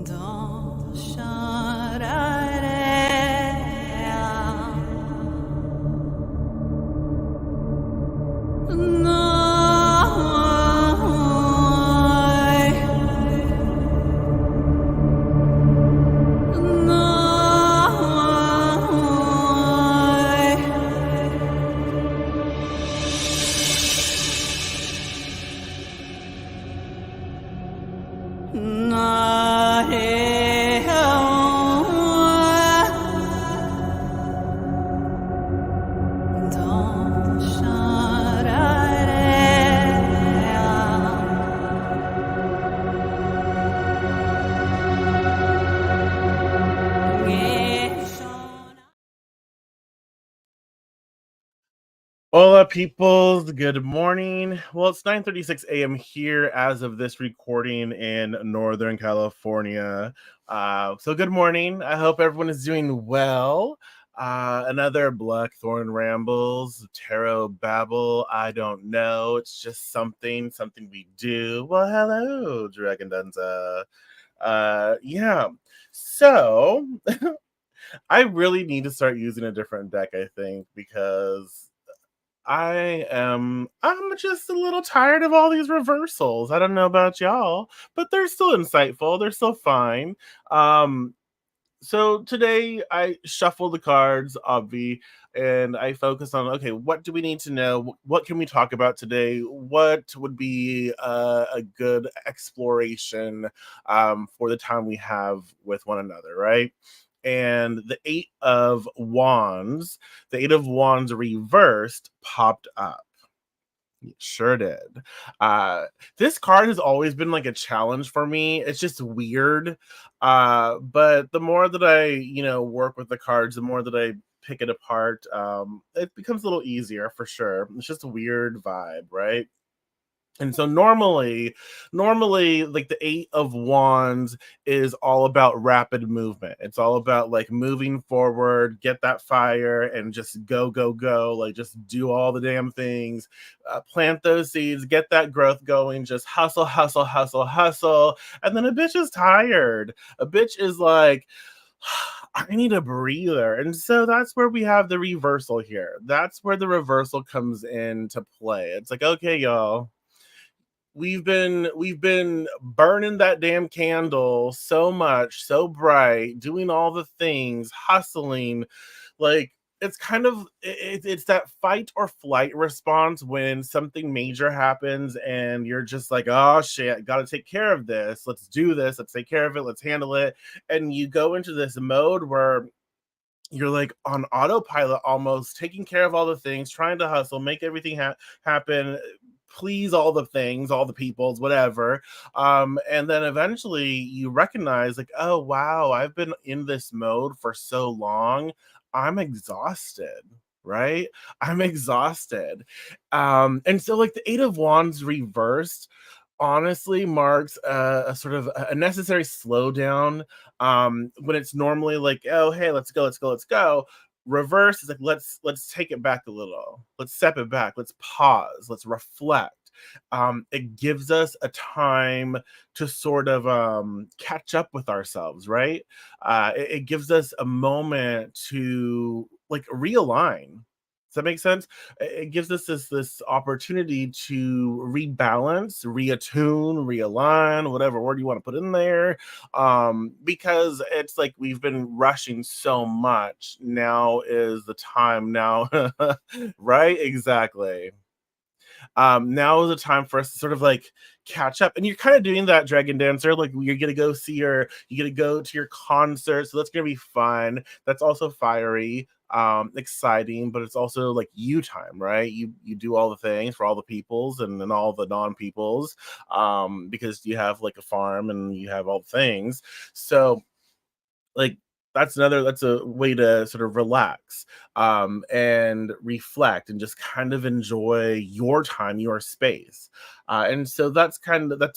dans Hola, peoples. Good morning. Well, it's 9:36 a.m. here as of this recording in Northern California. So good morning. I hope everyone is doing well. Another Blackthorn Rambles, Tarot Babble. I don't know. It's just something we do. Well, hello, Dragon Dunza. Yeah. So I really need to start using a different deck, I think, because I'm just a little tired of all these reversals. I don't know about y'all, but they're still insightful. They're still fine. Um so today I shuffle the cards, obvi, and I focus on, okay, what do we need to know? What can we talk about today? What would be a good exploration for the time we have with one another, right? And the Eight of Wands reversed popped up. It sure did. Uh, this card has always been like a challenge for me. It's just weird. But the more that I, work with the cards, the more that I pick it apart, it becomes a little easier for sure. It's just a weird vibe, right? And so normally, like the Eight of Wands is all about rapid movement. It's all about like moving forward, get that fire, and just go, go, go. Like just do all the damn things, plant those seeds, get that growth going. Just hustle, hustle, hustle, hustle. And then a bitch is tired. A bitch is like, I need a breather. And so that's where we have the reversal here. That's where the reversal comes into play. It's like, okay, y'all, we've been burning that damn candle so much, so bright, doing all the things, hustling. Like it's kind of it's that fight or flight response when something major happens and you're just like, oh shit, gotta take care of this, let's do this, let's take care of it, let's handle it. And you go into this mode where you're like on autopilot, almost taking care of all the things, trying to hustle, make everything happen, please all the things, all the peoples, whatever. And then eventually you recognize, like, oh wow, I've been in this mode for so long, I'm exhausted, right? I'm exhausted. And so like the Eight of Wands reversed honestly marks a sort of a necessary slowdown. When it's normally like, oh hey, let's go, let's go, let's go. Reverse is like, let's take it back a little, let's step it back, let's pause, let's reflect. It gives us a time to sort of catch up with ourselves, right? It gives us a moment to like realign. Does that make sense? It gives us this opportunity to rebalance, reattune, realign, whatever word you want to put in there. Because it's like we've been rushing so much. Now is the time. Now, right? Exactly. Now is the time for us to sort of like catch up. And you're kind of doing that, Dragon Dancer. Like you're gonna go see you're gonna go to your concert, so that's gonna be fun. That's also fiery, exciting, but it's also like you time, right? You do all the things for all the peoples and all the non-peoples, because you have like a farm and you have all the things. So like that's a way to sort of relax, and reflect and just kind of enjoy your time, your space. And so that's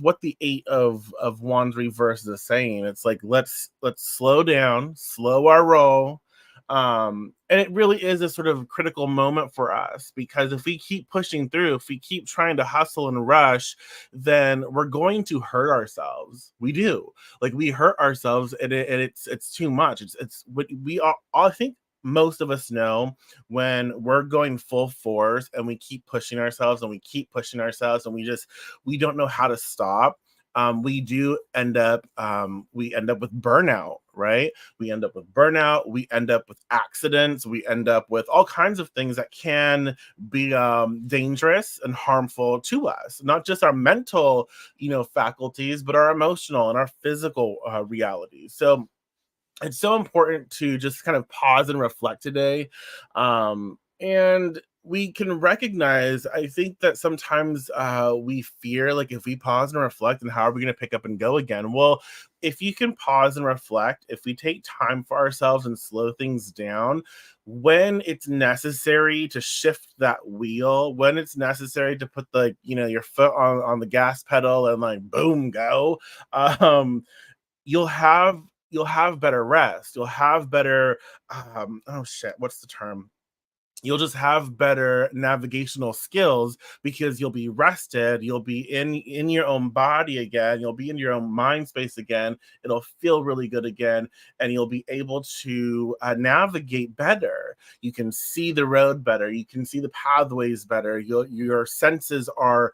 what the Eight of Wands reverse is saying. It's like, let's slow down, slow our roll, And it really is a sort of critical moment for us, because if we keep pushing through, if we keep trying to hustle and rush, then we're going to hurt ourselves. We do. Like, we hurt ourselves, and it's too much. It's what we all I think most of us know, when we're going full force and we keep pushing ourselves and we keep pushing ourselves, and we don't know how to stop. We do end up we end up with burnout, right? We end up with burnout, we end up with accidents, we end up with all kinds of things that can be dangerous and harmful to us, not just our mental, faculties, but our emotional and our physical realities. So it's so important to just kind of pause and reflect today. And we can recognize, I think, that sometimes we fear, like, if we pause and reflect, and how are we going to pick up and go again? Well, if you can pause and reflect, if we take time for ourselves and slow things down, when it's necessary to shift that wheel, when it's necessary to put your foot on the gas pedal and, like, boom, go, um you'll have you'll have better rest. You'll have better oh shit, what's the term? You'll just have better navigational skills, because you'll be rested, you'll be in your own body again, you'll be in your own mind space again, it'll feel really good again, and you'll be able to navigate better. You can see the road better, you can see the pathways better, your senses are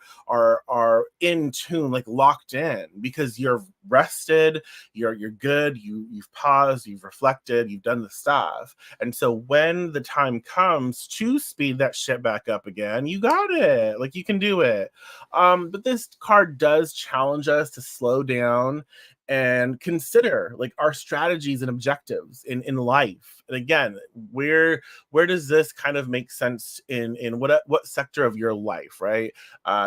in tune, like locked in, because you're rested, you're good, you've paused, you've reflected, you've done the stuff. And so when the time comes to speed that shit back up again, you got it. Like, you can do it. But this card does challenge us to slow down and consider, like, our strategies and objectives in life. And again, where does this kind of make sense in what sector of your life, right?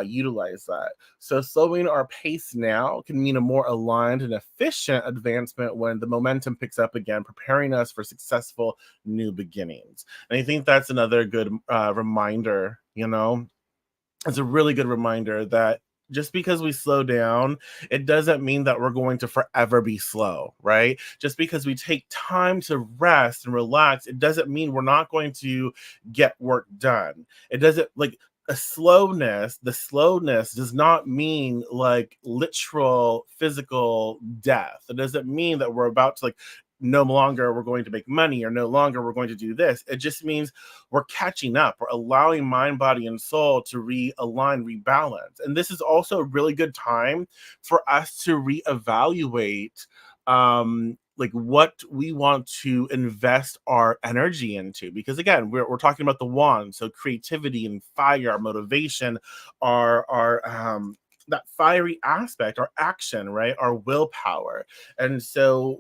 Utilize that. So slowing our pace now can mean a more aligned and efficient advancement when the momentum picks up again, preparing us for successful new beginnings. And I think that's another good reminder. It's a really good reminder that just because we slow down, it doesn't mean that we're going to forever be slow, right? Just because we take time to rest and relax, it doesn't mean we're not going to get work done. It doesn't, like, the slowness does not mean like literal physical death. It doesn't mean that we're about to, like, no longer we're going to make money, or no longer we're going to do this. It just means we're catching up. We're allowing mind, body, and soul to realign, rebalance. And this is also a really good time for us to reevaluate, like, what we want to invest our energy into. Because again, we're talking about the wand. So creativity and fire, our motivation, our that fiery aspect, our action, right? Our willpower. And so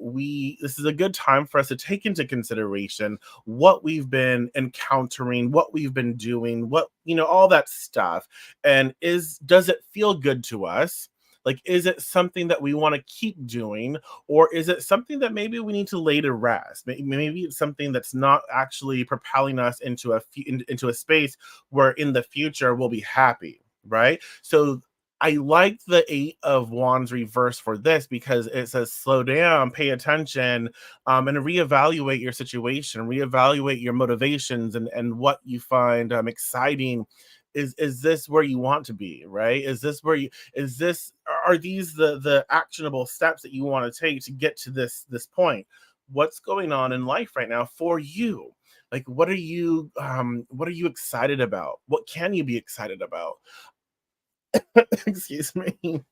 this is a good time for us to take into consideration what we've been encountering, what we've been doing, all that stuff. And does it feel good to us? Like, is it something that we want to keep doing, or is it something that maybe we need to lay to rest? Maybe it's something that's not actually propelling us into a space where in the future we'll be happy, right? So I like the Eight of Wands reverse for this, because it says slow down, pay attention, and reevaluate your situation, reevaluate your motivations, and what you find exciting. Is this where you want to be, right? Is this are these the actionable steps that you want to take to get to this point? What's going on in life right now for you? Like, what are you excited about? What can you be excited about? Excuse me.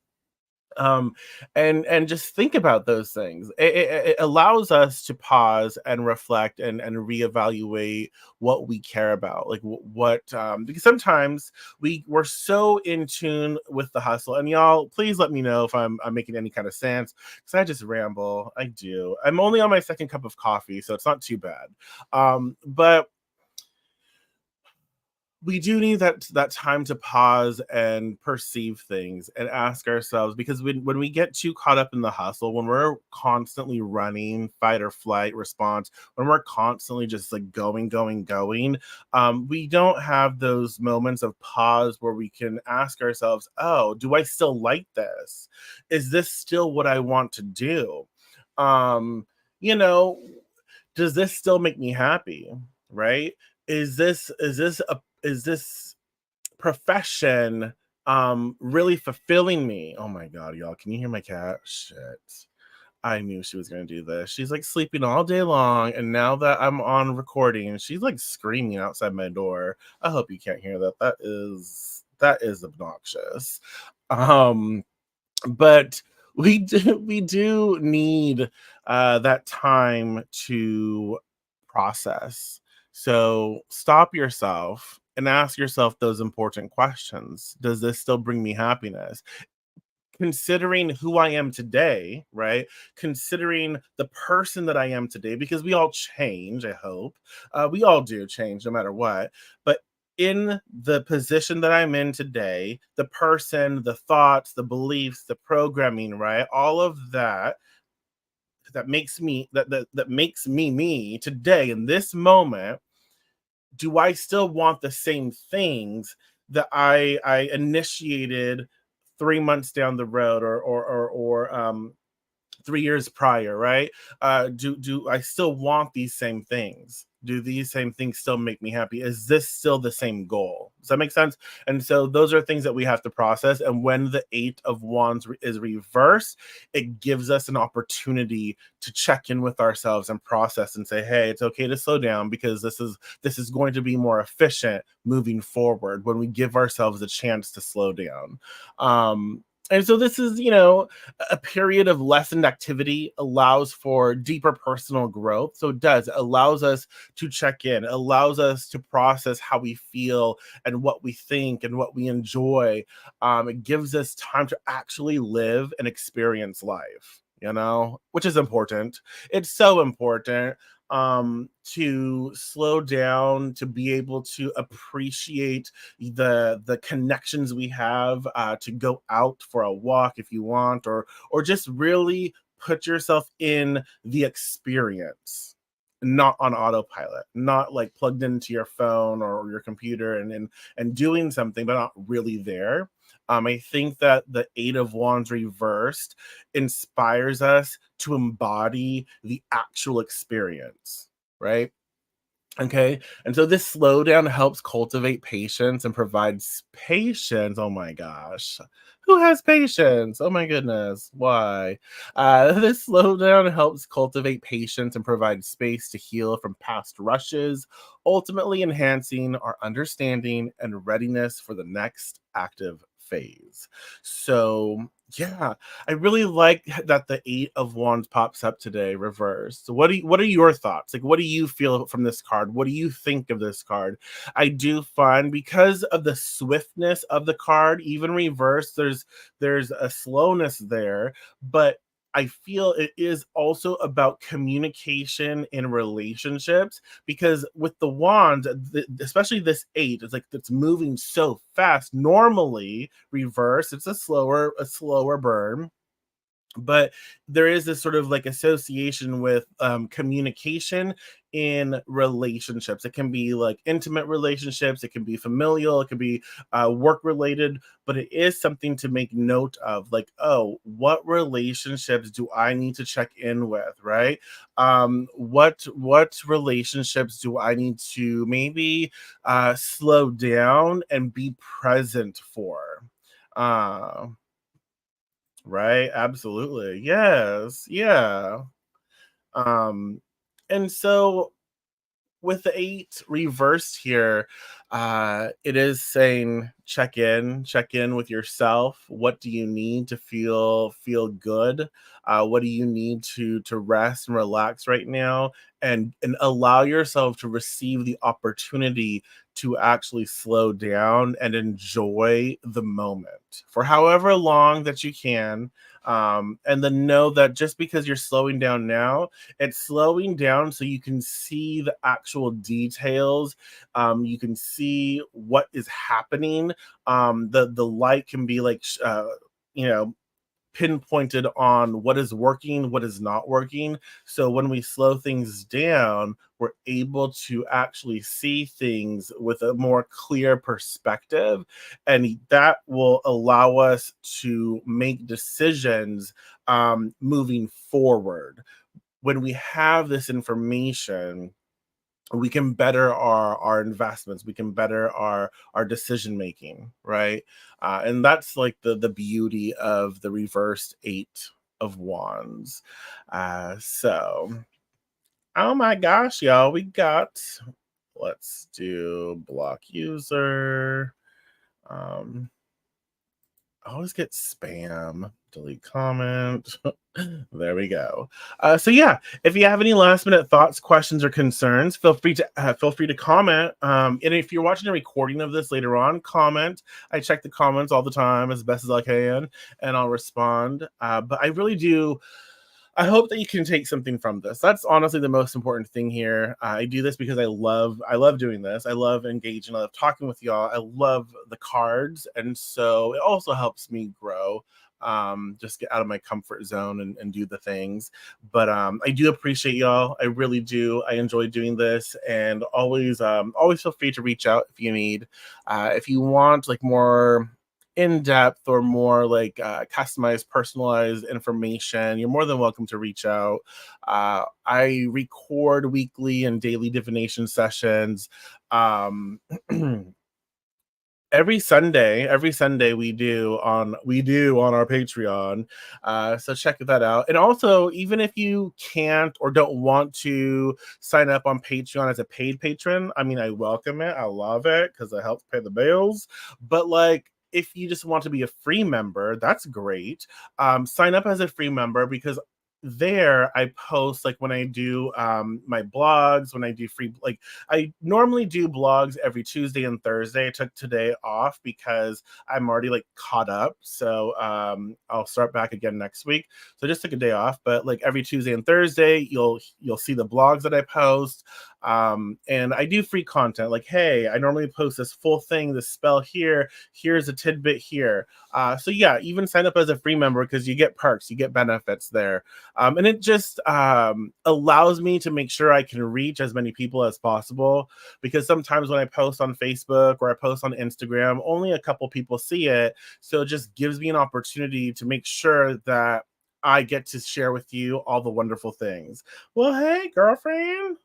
um and just think about those things. It allows us to pause and reflect and reevaluate what we care about, like, what because sometimes we're so in tune with the hustle. And y'all, please let me know if I'm making any kind of sense, because I just ramble. I do. I'm only on my second cup of coffee, so it's not too bad. But we do need that time to pause and perceive things and ask ourselves, because when we get too caught up in the hustle, when we're constantly running fight or flight response, when we're constantly just, like, going, we don't have those moments of pause where we can ask ourselves, oh, do I still like this? Is this still what I want to do? um you know Does this still make me happy? Right? Is this profession really fulfilling me? Oh my god, y'all, can you hear my cat? Shit. I knew she was gonna do this. She's like sleeping all day long, and now that I'm on recording, she's like screaming outside my door. I hope you can't hear that. That is obnoxious. Um, but we do need that time to process. So stop yourself and ask yourself those important questions. Does this still bring me happiness? Considering who I am today, right? Considering the person that I am today, because we all change, I hope. We all do change no matter what. But in the position that I'm in today, the person, the thoughts, the beliefs, the programming, right? All of that makes me me today in this moment. Do I still want the same things that I initiated 3 months down the road, or 3 years prior, right? Do I still want these same things? Do these same things still make me happy? Is this still the same goal? Does that make sense? And so those are things that we have to process. And when the Eight of Wands is reversed, it gives us an opportunity to check in with ourselves and process and say, "Hey, it's okay to slow down because this is going to be more efficient moving forward when we give ourselves a chance to slow down." And so this is, a period of lessened activity allows for deeper personal growth. So it does, it allows us to check in, allows us to process how we feel and what we think and what we enjoy. It gives us time to actually live and experience life, which is important. It's so important to slow down, to be able to appreciate the connections we have, to go out for a walk if you want, or just really put yourself in the experience, not on autopilot, not like plugged into your phone or your computer and doing something but not really there. I think that the Eight of Wands reversed inspires us to embody the actual experience, right? Okay. And so this slowdown helps cultivate patience and provides patience. Oh my gosh. Who has patience? Oh my goodness. Why? This slowdown helps cultivate patience and provide space to heal from past rushes, ultimately enhancing our understanding and readiness for the next active phase. So, yeah, I really like that the Eight of Wands pops up today, reversed. So what are your thoughts? Like, what do you feel from this card? What do you think of this card? I do find because of the swiftness of the card, even reversed, there's a slowness there, but I feel it is also about communication in relationships, because with the wand, especially this eight, it's like it's moving so fast. Normally, reverse, it's a slower burn, but there is this sort of like association with communication in relationships. It can be like intimate relationships, it can be familial, it can be work related, but it is something to make note of, like, oh, what relationships do I need to check in with, right? What relationships do I need to maybe slow down and be present for? uh Right, absolutely. Yes, yeah. Um, and so with the eight reversed here, it is saying check in with yourself. What do you need to feel good? What do you need to rest and relax right now? And allow yourself to receive the opportunity to actually slow down and enjoy the moment for however long that you can. And then know that just because you're slowing down now, it's slowing down so you can see the actual details. You can see what is happening. The light can be like you know pinpointed on what is working, what is not working. So when we slow things down, we're able to actually see things with a more clear perspective. And that will allow us to make decisions moving forward. when we have this information, we can better our investments, we can better our decision making, right? And that's like the beauty of the reversed eight of wands. So oh my gosh, y'all, we got, let's do block user. um I always get spam, delete comment. There we go. So yeah, if you have any last minute thoughts, questions, or concerns, feel free to comment. And if you're watching a recording of this later on, comment. I check the comments all the time as best as I can, and I'll respond. But I really do. I hope that you can take something from this. That's honestly the most important thing here. I do this because I love doing this. I love engaging. I love talking with y'all. I love the cards, and so it also helps me grow. Just get out of my comfort zone and do the things. But I do appreciate y'all. I really do. I enjoy doing this, and always feel free to reach out if you need. If you want like more in depth or more like customized, personalized information, you're more than welcome to reach out. I record weekly and daily divination sessions. Um, every Sunday we do on our Patreon. So check that out. And also, even if you can't or don't want to sign up on Patreon as a paid patron, I mean, I welcome it. I love it because it helps pay the bills. But like, if you just want to be a free member, that's great. Sign up as a free member, because there I post like when I do my blogs, when I do free, like I normally do blogs every Tuesday and Thursday. I took today off because I'm already like caught up. So I'll start back again next week. So I just took a day off, but like every Tuesday and Thursday, you'll see the blogs that I post. And I do free content. Like, hey, I normally post this full thing, this spell here, here's a tidbit here. So yeah, even sign up as a free member because you get perks, you get benefits there. And it just allows me to make sure I can reach as many people as possible, because sometimes when I post on Facebook or I post on Instagram, only a couple people see it. So it just gives me an opportunity to make sure that I get to share with you all the wonderful things. Well, hey, girlfriend,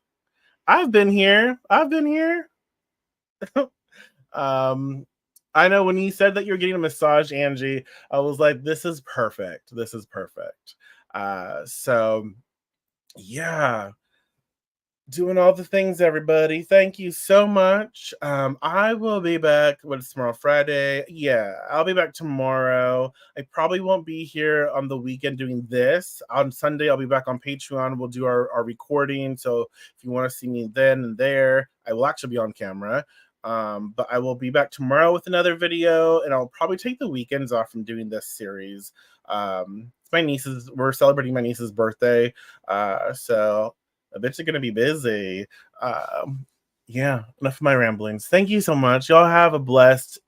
I've been here. I've been here. um, I know when you said that you're getting a massage, Angie, I was like, this is perfect. This is perfect. So yeah, doing all the things, everybody. Thank you so much. I will be back. What's tomorrow? Friday. Yeah, I'll be back tomorrow. I probably won't be here on the weekend doing this. On Sunday, I'll be back on Patreon. We'll do our recording. So if you want to see me then and there, I will actually be on camera. But I will be back tomorrow with another video, and I'll probably take the weekends off from doing this series. We're celebrating my niece's birthday. So a bitch are gonna be busy. Yeah, enough of my ramblings. Thank you so much. Y'all have a blessed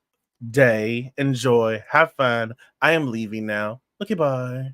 day. Enjoy. Have fun. I am leaving now. Okay, bye.